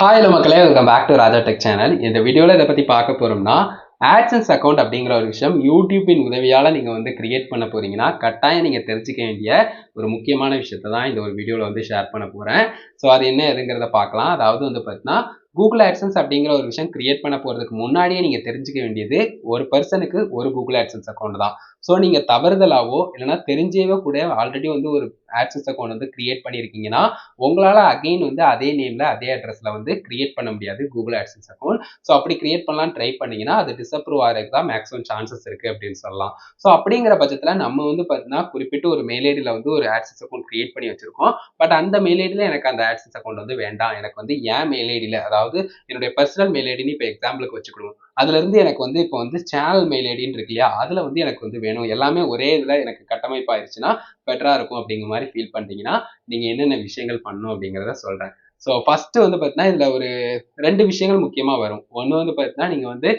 Hi hello மக்களே, welcome back to Raja tech channel. இந்த வீடியோவில் இதை பற்றி பார்க்க போகிறோம்னா, ஆட்சன்ஸ் அக்கௌண்ட் அப்படிங்கிற ஒரு விஷயம் யூடியூப்பின் உதவியால் நீங்கள் வந்து கிரியேட் பண்ண போகிறீங்கன்னா கட்டாயம் நீங்கள் தெரிஞ்சிக்க வேண்டிய ஒரு முக்கியமான விஷயத்தை தான் இந்த ஒரு வீடியோவில் வந்து ஷேர் பண்ண போகிறேன். ஸோ அது என்ன எதுங்கிறத பார்க்கலாம். அதாவது வந்து பார்த்தீங்கன்னா, கூகுள் ஆட்சன்ஸ் அப்படிங்கிற ஒரு விஷயம் கிரியேட் பண்ண போகிறதுக்கு முன்னாடியே நீங்கள் தெரிஞ்சிக்க வேண்டியது ஒரு பர்சனுக்கு ஒரு கூகுள் ஆட்சன்ஸ் அக்கௌண்ட் தான். ஸோ நீங்கள் தவறுதலாவோ இல்லைனா தெரிஞ்சேவோ கூட ஆல்ரெடி வந்து ஒரு ஆட்சன்ஸ் அக்கௌண்ட் வந்து கிரியேட் பண்ணியிருக்கீங்கன்னா, உங்களால் அகெயின் வந்து அதே நேமில் அதே அட்ரஸில் வந்து கிரியேட் பண்ண முடியாது கூகுள் ஆட்சன்ஸ் அக்கௌண்ட். ஸோ அப்படி கிரியேட் பண்ணலான்னு ட்ரை பண்ணீங்கன்னா அது டிஸ்அப்ரூவ் ஆகிறதுக்கு தான் மேக்ஸிமம் சான்சஸ் இருக்குது அப்படின்னு சொல்லலாம். ஸோ அப்படிங்கிற பட்சத்தில் நம்ம வந்து பார்த்தீங்கன்னா குறிப்பிட்டு ஒரு மெயில் ஐடியில் வந்து ஒரு ஆட்சன்ஸ் அக்கௌண்ட் கிரியேட் பண்ணி வச்சிருக்கோம். பட் அந்த மெயில் ஐடியில் எனக்கு அந்த ஆட்சன்ஸ் அக்கௌண்ட் வந்து வேண்டாம். எனக்கு வந்து என் மெயில் ஐடியில், அதாவது என்னுடைய பர்சனல் மெயில் ஐடின்னு இப்போ எக்ஸாம்பிளுக்கு வச்சுக்கணும். அதுல இருந்து எனக்கு வந்து இப்போ வந்து சேனல் மெயில் ஐடின்னு இருக்கு இல்லையா, அதுல வந்து எனக்கு வந்து வேணும். எல்லாமே ஒரே இதுல எனக்கு கட்டமைப்பு ஆயிருச்சுன்னா பெட்டரா இருக்கும் அப்படிங்கிற மாதிரி ஃபீல் பண்ணிட்டீங்கன்னா நீங்க என்னென்ன விஷயங்கள் பண்ணணும் அப்படிங்கிறத சொல்றேன். ஸோ ஃபர்ஸ்ட் வந்து பார்த்தீங்கன்னா இதுல ஒரு 2 விஷயங்கள் முக்கியமா வரும். ஒண்ணு வந்து பார்த்தீங்கன்னா நீங்க வந்து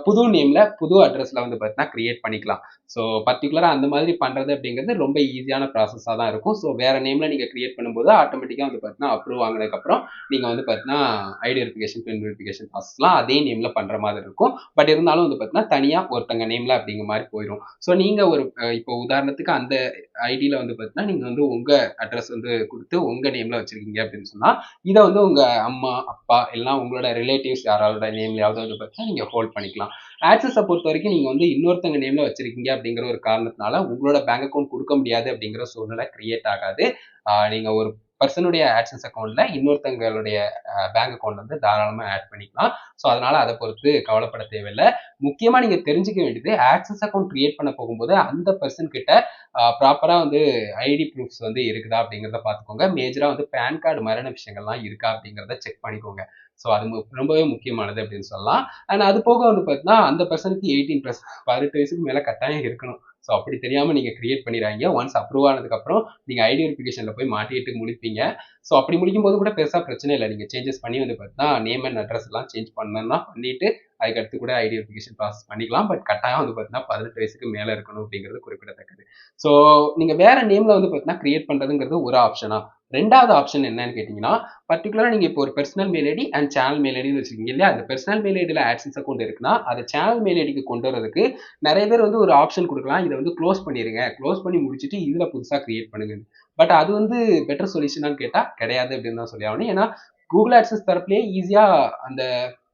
புது நேம்ல புது அட்ரஸ்ல வந்து பார்த்தீங்கன்னா கிரியேட் பண்ணிக்கலாம். ஸோ பர்டிகுலரா அந்த மாதிரி பண்றது அப்படிங்கிறது ரொம்ப ஈஸியான ப்ராசஸா தான் இருக்கும். ஸோ வேற நேம்ல நீங்க கிரியேட் பண்ணும்போது ஆட்டோமேட்டிக்கா வந்து பார்த்தீங்கன்னா அப்ரூவ் ஆனதுக்கு அப்புறம் நீங்க வந்து பார்த்தீங்கன்னா ஐடி வெரிஃபிகேஷன், பின் வெரிஃபிகேஷன் ப்ராசஸ்லாம் அதே நேம்ல பண்ற மாதிரி இருக்கும். பட் இருந்தாலும் வந்து பார்த்தீங்கன்னா தனியா ஒருத்தங்க நேம்ல அப்படிங்கிற மாதிரி போயிடும். ஸோ நீங்க ஒரு இப்போ உதாரணத்துக்கு அந்த ஐடியில வந்து பார்த்தீங்கன்னா நீங்க வந்து உங்க அட்ரஸ் வந்து கொடுத்து உங்க நேம்ல வச்சிருக்கீங்க அப்படின்னு சொன்னா, இதை வந்து உங்க அம்மா, அப்பா எல்லாம் உங்களோட ரிலேட்டிவ்ஸ் யாரோட நேம்லயாவது வந்து பார்த்தீங்கன்னா நீங்க ஹோல்ட் பண்ணிக்கலாம். ஆக்சஸை பொறுத்த வரைக்கும் நீங்க வந்து இன்னொருத்தங்க நேம்ல வச்சிருக்கீங்க அப்படிங்கிற ஒரு காரணத்தினால உங்களோட பேங்க் அக்கௌண்ட் கொடுக்க முடியாது அப்படிங்கிற சூழ்நிலை கிரியேட் ஆகாது. நீங்க ஒரு பர்சனுடைய ஆக்சன்ஸ் அக்கௌண்ட்ல இன்னொருத்தங்களுடைய பேங்க் அக்கௌண்ட் வந்து தாராளமா ஆட் பண்ணிக்கலாம். ஸோ அதனால அதை பொறுத்து கவலைப்பட தேவையில்லை. முக்கியமா நீங்க தெரிஞ்சுக்க வேண்டியது ஆக்சஸ் அக்கௌண்ட் கிரியேட் பண்ண போகும்போது அந்த பர்சன் கிட்ட ப்ராப்பரா வந்து ஐடி ப்ரூஃப்ஸ் வந்து இருக்குதா அப்படிங்கிறத பார்த்துக்கோங்க. மேஜரா வந்து பேன் கார்டு மாதிரியான விஷயங்கள்லாம் இருக்கா அப்படிங்கிறத செக் பண்ணிக்கோங்க. ஸோ அது ரொம்பவே முக்கியமானது அப்படின்னு சொல்லலாம். அண்ட் அது போக வந்து பார்த்தீங்கன்னா அந்த பர்சனுக்கு 18+, 18 வயசுக்கு மேல கட்டாயம் இருக்கணும். ஸோ அப்படி தெரியாம நீங்க கிரியேட் பண்ணிடாதீங்க. ஒன்ஸ் அப்ரூவ் ஆனதுக்கு அப்புறம் நீங்க ஐடி வெரிஃபிகேஷன்ல போய் மாட்டிட்டு முடிப்பீங்க. ஸோ அப்படி முடிக்கும்போது கூட பெருசா பிரச்சனை இல்லை. நீங்க சேஞ்சஸ் பண்ணி வந்து பார்த்தீங்கன்னா நேம் அண்ட் அட்ரஸ் எல்லாம் சேஞ்ச் பண்ணணும்னா பண்ணிட்டு அதுக்கு அடுத்து கூட ஐடி வெரிஃபிகேஷன் ப்ராசஸ் பண்ணிக்கலாம். பட் கட்டாயம் வந்து பார்த்தீங்கன்னா 18 வயசுக்கு மேல இருக்கணும் அப்படிங்கிறது குறிப்பிடத்தக்கது. ஸோ நீங்க வேற நேம்ல வந்து பார்த்தீங்கன்னா கிரியேட் பண்றதுங்கிறது ஒரு ஆப்ஷனா. 2வது ஆப்ஷன் என்னன்னு கேட்டீங்கன்னா, பர்டிகுலரா நீங்க இப்போ ஒரு personal mail ID and channel mail ஐடின்னு வச்சிருக்கீங்க இல்லையா? அந்த பெர்சனல் மெயில் ஐடியில ஆட்சன்ஸ் அக்கௌண்ட் இருக்குன்னா, அத சேனல் மெயில் ஐடிக்கு கொண்டு வரதுக்கு நிறைய பேர் வந்து ஒரு ஆப்ஷன் குடுக்கலாம். இத வந்து க்ளோஸ் பண்ணிருங்க. க்ளோஸ் பண்ணி முடிச்சுட்டு இதுல புதுசா கிரியேட் பண்ணுங்க. பட் அது வந்து பெட்டர் சொல்யூஷனான்னு கேட்டா கிடையாது அப்படின்னு தான் சொல்லி ஆகணும். ஏன்னா, கூகுள் ஆட்சன்ஸ் தரப்பிலேயே ஈஸியா அந்த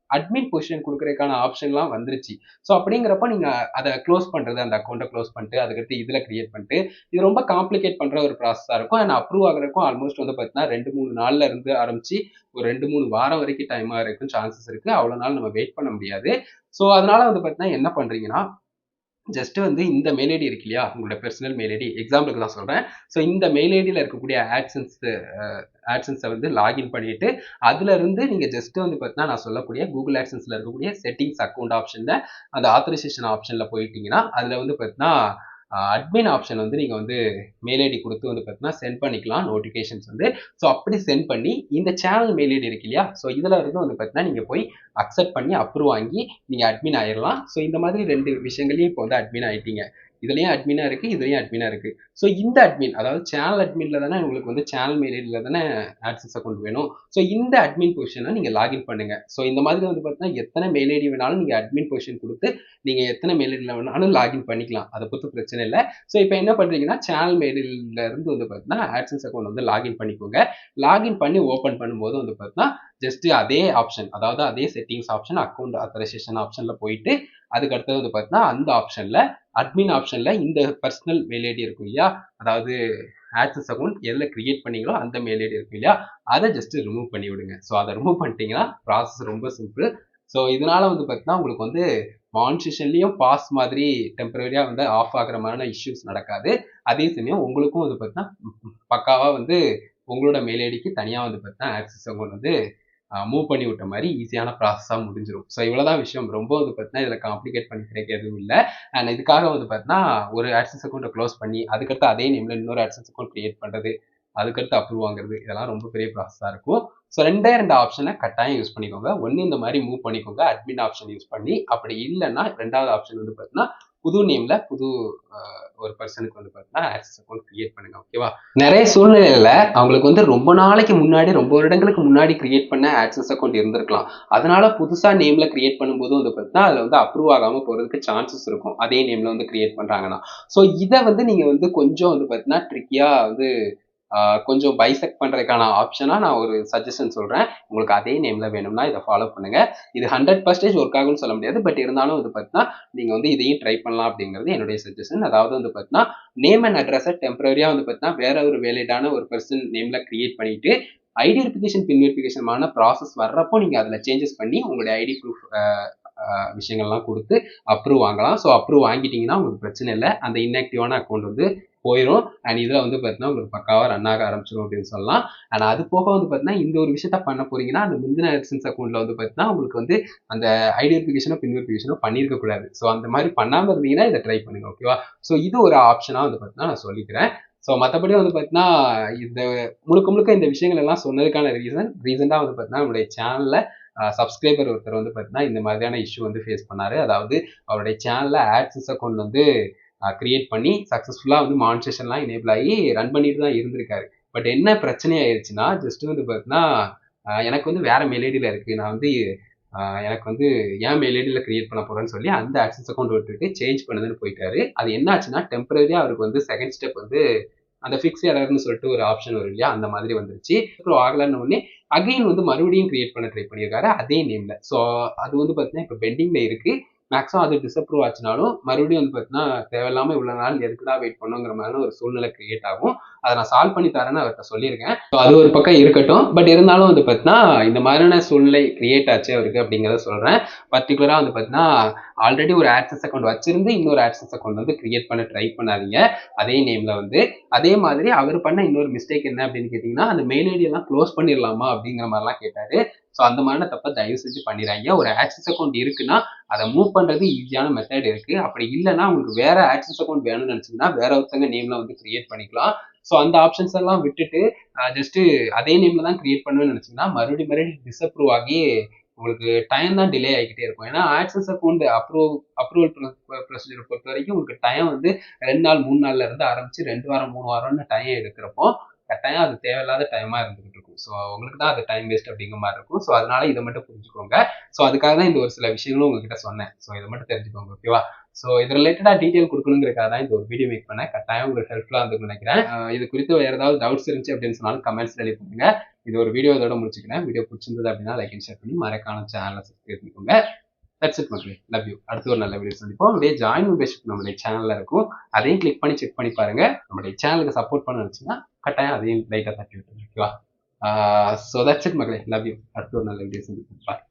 அட்மின் பொசிஷன் குடுக்கறதுக்கான ஆப்ஷன்லாம் வந்துருச்சு. ஸோ அப்படிங்கிறப்ப நீங்க அத க்ளோஸ் பண்றது, அந்த அக்கவுண்ட்ட க்ளோஸ் பண்ணிட்டு, அதுக்கடுத்து இதுல கிரியேட் பண்ணிட்டு, இது ரொம்ப காம்ப்ளிகேட் பண்ற ஒரு ப்ராசஸா இருக்கும். அண்ட் அப்ரூவ் ஆகுறதுக்கும் ஆல்மோஸ்ட் வந்து பார்த்தீங்கன்னா 2, 3 நாள்ல இருந்து ஆரம்பிச்சு ஒரு 2, 3 வாரம் வரைக்கும் டைம் ஆகுறதுக்கும் சான்சஸ் இருக்கு. அவ்வளவு நாள் நம்ம வெயிட் பண்ண முடியாது. ஸோ அதனால வந்து பார்த்தீங்கன்னா என்ன பண்றீங்கன்னா, ஜஸ்ட் வந்து இந்த மெயில் ஐடி இருக்கு இல்லையா? உங்களோட பெர்சனல் மெயில் ஐடி எக்ஸாம்பிளுக்கு தான் சொல்றேன். ஸோ இந்த மெயில் ஐடியில இருக்கக்கூடிய ஆட்சன்ஸ வந்து லாகின் பண்ணிட்டு, அதுல இருந்து நீங்க ஜஸ்ட் வந்து பார்த்தீங்கன்னா, நான் சொல்லக்கூடிய கூகுள் ஆட்சன்ஸ்ல இருக்கக்கூடிய செட்டிங்ஸ் அக்கவுண்ட் ஆப்ஷன்ல அந்த ஆத்தரைசேஷன் ஆப்ஷன்ல போயிட்டீங்கன்னா, அதுல வந்து பார்த்தீங்கன்னா, அட்மின் ஆப்ஷன் வந்து நீங்க வந்து மெயில் ஐடி குடுத்து வந்து பார்த்தீங்கன்னா, சென்ட் பண்ணிக்கலாம் நோட்டிஃபிகேஷன்ஸ் வந்து. ஸோ அப்படி சென்ட் பண்ணி இந்த சேனல் மெயில் ஐடி இருக்கு இல்லையா? ஸோ இதுல இருந்து வந்து பார்த்தீங்கன்னா, நீங்க போய் அக்செப்ட் பண்ணி அப்ரூவ் வாங்கி நீங்க அட்மின் ஆயிரலாம். ஸோ இந்த மாதிரி 2 விஷயங்களையும் இப்போ வந்து அட்மின் ஆயிட்டீங்க. இதுலயும் அட்மினா இருக்கு, இதுலயும் அட்மினா இருக்கு. ஸோ இந்த அட்மின், அதாவது சேனல் அட்மின்ல தானே உங்களுக்கு வந்து சேனல் மெயில் ஐடில தானே ஆக்சஸ் அக்கவுண்ட் வேணும். ஸோ இந்த அட்மின் பொசிஷனை நீங்க லாகின் பண்ணுங்க. ஸோ இந்த மாதிரி வந்து பார்த்தீங்கன்னா, எத்தனை மெயில் ஐடி வேணாலும் நீங்க அட்மின் பொசிஷன் குடுத்து நீங்க எத்தனை மெயில் ஐடில வேணாலும் லாகின் பண்ணிக்கலாம். அத பொறுத்து பிரச்சனை இல்ல. ஸோ இப்ப என்ன பண்றீங்கன்னா, சேனல் மெயில்ல இருந்து வந்து பார்த்தீங்கன்னா, ஆட்சன்ஸ் அக்கவுண்ட் வந்து லாகின் பண்ணிக்கோங்க. லாகின் பண்ணி ஓப்பன் பண்ணும்போது வந்து பார்த்தீங்கன்னா, ஜஸ்ட் அதே ஆப்ஷன், அதாவது அதே செட்டிங்ஸ் ஆப்ஷன், அக்கவுண்ட் ஆத்தரைசேஷன் ஆப்ஷன்ல போயிட்டு, அதுக்கு அடுத்தது வந்து பார்த்தீங்கன்னா, அந்த ஆப்ஷன்ல அட்மின் ஆப்ஷன்ல இந்த பெர்சனல் மெயில் ஐடி இருக்கும் இல்லையா? அதாவது ஆக்சஸ் அக்கவுண்ட் எதுல கிரியேட் பண்ணீங்களோ அந்த மெயில் ஐடி இருக்கும் இல்லையா? அத ஜஸ்ட் ரிமூவ் பண்ணி விடுங்க. ஸோ அத ரிமூவ் பண்ணிட்டீங்கன்னா, ப்ராசஸ் ரொம்ப சிம்பிள். ஸோ இதனால வந்து பார்த்தீங்கன்னா, உங்களுக்கு வந்து மானிட்டேஷன்லயும் பாஸ் மாதிரி டெம்பரரியா வந்து ஆஃப் ஆகுற மாதிரியான இஷ்யூஸ் நடக்காது. அதே சமயம் உங்களுக்கும் வந்து பார்த்தீங்கன்னா, பக்காவா வந்து உங்களோட மெயில் ஐடிக்கு தனியா வந்து பார்த்தீங்கன்னா, ஆக்சஸ் அக்கவுண்ட் வந்து மூவ் பண்ணி விட்ட மாதிரி ஈஸியான ப்ராசஸா முடிஞ்சிரும். ஸோ இவ்வளவுதான் விஷயம். ரொம்ப வந்து பார்த்தீங்கன்னா, இதுல காம்ப்ளிகேட் பண்ணிக்கிறதுக்கு எதுவும் இல்ல. அண்ட் இதுக்காக வந்து பார்த்தீங்கன்னா, ஒரு ஆட்சன்ஸ் அக்கவுண்ட்ட க்ளோஸ் பண்ணி, அதுக்கடுத்து அதே நேம்ல இன்னொரு ஆட்சன்ஸ் அக்கவுண்ட் கிரியேட் பண்றது, அதுக்கடுத்து அப்ரூவ் வாங்குறது, இதெல்லாம் ரொம்ப பெரிய ப்ராசஸா இருக்கும். ஸோ 2 ஆப்ஷன கட்டாயம் யூஸ் பண்ணிக்கோங்க. ஒண்ணு இந்த மாதிரி மூவ் பண்ணிக்கோங்க, அட்மின் ஆப்ஷன் யூஸ் பண்ணி. அப்படி இல்லன்னா 2வது ஆப்ஷன் வந்து பார்த்தீங்கன்னா, புது நேம்ல புது ஒரு பர்சனுக்கு வந்து பார்த்தீங்கன்னா ஆக்சஸ் அக்கௌண்ட் கிரியேட் பண்ணுங்க. ஓகேவா? நிறைய சூழ்நிலையில அவங்களுக்கு வந்து ரொம்ப நாளைக்கு முன்னாடி ரொம்ப வருடங்களுக்கு முன்னாடி கிரியேட் பண்ண ஆக்சஸ் அக்கௌண்ட் இருந்திருக்கலாம். அதனால புதுசா நேம்ல கிரியேட் பண்ணும்போது வந்து பார்த்தீங்கன்னா அதுல வந்து அப்ரூவ் ஆகாம போறதுக்கு சான்சஸ் இருக்கும். அதே நேம்ல வந்து கிரியேட் பண்றாங்கன்னா. ஸோ இத வந்து நீங்க வந்து கொஞ்சம் வந்து பார்த்தீங்கன்னா ட்ரிக்கியா வந்து கொஞ்சம் பைசெக்ட் பண்றதுக்கான ஆப்ஷனா நான் ஒரு சஜஷன் சொல்றேன். உங்களுக்கு அதே நேம்ல வேணும்னா இதை ஃபாலோ பண்ணுங்க. இது 100% ஒர்க் ஆகும்னு சொல்ல முடியாது. பட் இருந்தாலும் வந்து பார்த்தீங்கன்னா நீங்க வந்து இதையும் ட்ரை பண்ணலாம் அப்படிங்கிறது என்னுடைய சஜஷன். அதாவது வந்து பார்த்தீங்கன்னா நேம் அண்ட் அட்ரஸை டெம்பரரியா வந்து பார்த்தீங்கன்னா வேற ஒரு வேலிடான ஒரு பர்சன் நேம்ல கிரியேட் பண்ணிட்டு ஐடி வெரிஃபிகேஷன் பின் வெரிஃபிகேஷனான ப்ராசஸ் வர்றப்போ நீங்க அதுல சேஞ்சஸ் பண்ணி உங்களுடைய ஐடி ப்ரூஃப் விஷயங்கள்லாம் கொடுத்து அப்ரூவ் வாங்கலாம். ஸோ அப்ரூவ் வாங்கிட்டீங்கன்னா உங்களுக்கு பிரச்சனை இல்லை. அந்த இன்ஆக்டிவான அக்கௌண்ட் வந்து போயிடும். அண்ட் இதில் வந்து பார்த்தீங்கன்னா உங்களுக்கு பக்காவாக ரன் ஆக ஆரம்பிச்சிடும் அப்படின்னு சொல்லலாம். அண்ட் அது போக வந்து பார்த்தீங்கன்னா இந்த ஒரு விஷயத்த பண்ண போறீங்கன்னா அந்த முந்தின எக்ஸன்ஸ் அக்கௌண்ட்ல வந்து பார்த்தீங்கன்னா உங்களுக்கு வந்து அந்த ஐடி வெரிஃபிகேஷனோ பின் வெரிஃபிகேஷனோ பண்ணியிருக்க கூடாது. ஸோ அந்த மாதிரி பண்ணாமல் இருந்தீங்கன்னா இதை ட்ரை பண்ணுங்க. ஓகேவா? ஸோ இது ஒரு ஆப்ஷனாக வந்து பார்த்தீங்கன்னா நான் சொல்லிக்கிறேன். ஸோ மற்றபடி வந்து பார்த்தீங்கன்னா இந்த முழுக்க முழுக்க இந்த விஷயங்கள் எல்லாம் சொன்னதுக்கான ரீசனாக வந்து பார்த்தீங்கன்னா நம்மளுடைய சேனல்ல சப்ஸ்கிரைபர் ஒருத்தர் வந்து பார்த்தீங்கன்னா இந்த மாதிரியான இஷ்யூ வந்து ஃபேஸ் பண்ணாரு. அதாவது அவருடைய சேனல்ல ஆட்சன்ஸ் அக்கௌண்ட் வந்து கிரியேட் பண்ணி சக்ஸஸ்ஃபுல்லாக வந்து மானிட்டேஷன்லாம் எனேபிள் ஆகி ரன் பண்ணிட்டு தான் இருந்திருக்காரு. பட் என்ன பிரச்சனை ஆயிடுச்சுன்னா ஜஸ்ட் வந்து பார்த்தீங்கன்னா எனக்கு வந்து வேற மெயில் ஐடியில் இருக்கு. நான் வந்து எனக்கு வந்து ஏன் மெயில் ஐடியில் கிரியேட் பண்ண போறேன்னு சொல்லி அந்த ஆக்சஸ் அக்கௌண்ட் விட்டுட்டு சேஞ்ச் பண்ணுதுன்னு போயிட்டாரு. அது என்ன ஆச்சுன்னா டெம்பரரியா அவருக்கு வந்து செகண்ட் ஸ்டெப் வந்து அந்த ஃபிக்ஸ் எரர்னு சொல்லிட்டு ஒரு ஆப்ஷன் வரும் இல்லையா? அந்த மாதிரி வந்துருச்சு. அப்புறம் ஆகலன்னு உடனே அகைன் வந்து மறுபடியும் கிரியேட் பண்ண ட்ரை பண்ணியிருக்காரு அதே நேம்ல. ஸோ அது வந்து பார்த்தீங்கன்னா இப்போ பெண்டிங்ல இருக்கு. மேக்ஸிமம் அது டிஸ்அப்ரூவ் ஆச்சுனாலும் மறுபடியும் வந்து பார்த்தீங்கன்னா தேவையில்லாம இவ்வளவு நாள் எதுக்குடா வெயிட் பண்ணுங்கிற மாதிரி ஒரு சூழ்நிலை கிரியேட் ஆகும். அதை நான் சால்வ் பண்ணி தரேன்னு அவர்கிட்ட சொல்லியிருக்கேன். ஸோ அது ஒரு பக்கம் இருக்கட்டும். பட் இருந்தாலும் வந்து பார்த்தீங்கன்னா இந்த மாதிரியான சூழ்நிலை கிரியேட் ஆச்சு அவருக்கு அப்படிங்கிறத சொல்றேன். பர்டிகுலரா வந்து பார்த்தீங்கன்னா ஆல்ரெடி ஒரு ஆட்சன்ஸ் அக்கௌண்ட் வச்சிருந்து இன்னொரு ஆட்சன்ஸ் அக்கௌண்ட் வந்து கிரியேட் பண்ண ட்ரை பண்ணாதீங்க. அதே நேம்ல வந்து அதே மாதிரி அவர் பண்ண இன்னொரு மிஸ்டேக் என்ன அப்படின்னு கேட்டீங்கன்னா அந்த மெயில் ஐடி எல்லாம் க்ளோஸ் பண்ணிடலாமா அப்படிங்கிற மாதிரிலாம் கேட்டாரு. ஸோ அந்த மாதிரியான தப்பை தயவு செஞ்சு பண்ணிடாங்க. ஒரு ஆக்சஸ் அக்கௌண்ட் இருக்குன்னா அதை மூவ் பண்றது ஈஸியான மெத்தட் இருக்கு. அப்படி இல்லைன்னா உங்களுக்கு வேற ஆக்சஸ் அக்கௌண்ட் வேணும்னு நினைச்சீங்கன்னா வேற ஒருத்தங்க நேம்ல வந்து கிரியேட் பண்ணிக்கலாம். ஸோ அந்த ஆப்ஷன்ஸ் எல்லாம் விட்டுட்டு ஜஸ்ட் அதே நேம்ல தான் கிரியேட் பண்ணுவேன்னு நினைச்சீங்கன்னா மறுபடியும் டிஸ்அப்ரூவ் ஆகி உங்களுக்கு டைம் தான் டிலே ஆகிக்கிட்டே இருக்கும். ஏன்னா ஆக்சஸ் அக்கௌண்ட் அப்ரூவல் ப்ரொசீஜரை பொறுத்த வரைக்கும் உங்களுக்கு டைம் வந்து 2 நாள் 3 நாள்ல இருந்து ஆரம்பிச்சு 2 வாரம் 3 வாரம்னு டைம் எடுக்கிறப்போ கட்டாயம் அது தேவையில்லாத டைமா இருந்துகிட்டு இருக்கும். ஸோ உங்களுக்கு தான் அது டைம் வேஸ்ட் அப்படிங்கிற மாதிரி இருக்கும். ஸோ அதனால இதை மட்டும் புரிஞ்சுக்கோங்க. ஸோ அதுக்காக தான் இந்த ஒரு சில விஷயங்களும் உங்ககிட்ட சொன்னேன். ஸோ இதை மட்டும் தெரிஞ்சுக்கோங்க. ஓகேவா? ஸோ இது ரிலேட்டடா டீட்டெயில் கொடுக்கணுங்கிறதுக்காக தான் இந்த ஒரு வீடியோ மேக் பண்ணேன். கட்டாயம் உங்களுக்கு ஹெல்ப்ஃபுல்லா இருந்துன்னு நினைக்கிறேன். இது குறித்து வேற ஏதாவது டவுட்ஸ் இருந்துச்சு அப்படின்னு சொன்னாலும் கமெண்ட்ஸ் ரெடி பண்ணுங்க. இது ஒரு வீடியோ இதோட முடிச்சுக்கிறேன். வீடியோ பிடிச்சிருந்தது அப்படின்னா லைக் அண்ட் ஷேர் பண்ணி மறக்காம சேனலை சப்ஸ்கிரைப் பண்ணிக்கோங்க. தட்ஸ் இட் மக்களே. Love you. அடுத்து ஒரு நல்ல வீடியோ சந்திப்போம். அப்படியே ஜாயின் மெம்பர்ஷிப் நம்மளுடைய சேனல்ல இருக்கும். அதையும் கிளிக் பண்ணி செக் பண்ணி பாருங்க. நம்மளுடைய சேனலுக்கு சப்போர்ட் பண்ண நினைச்சீங்கன்னா கட்டாயம் அதையும் லைட்டா தட்டி விட்டுருங்க. ஓகேவா? ஸோ தட்ஸ் இட் மக்களே. Love you. அடுத்து ஒரு நல்ல வீடியோ சந்திப்போம். பாய்.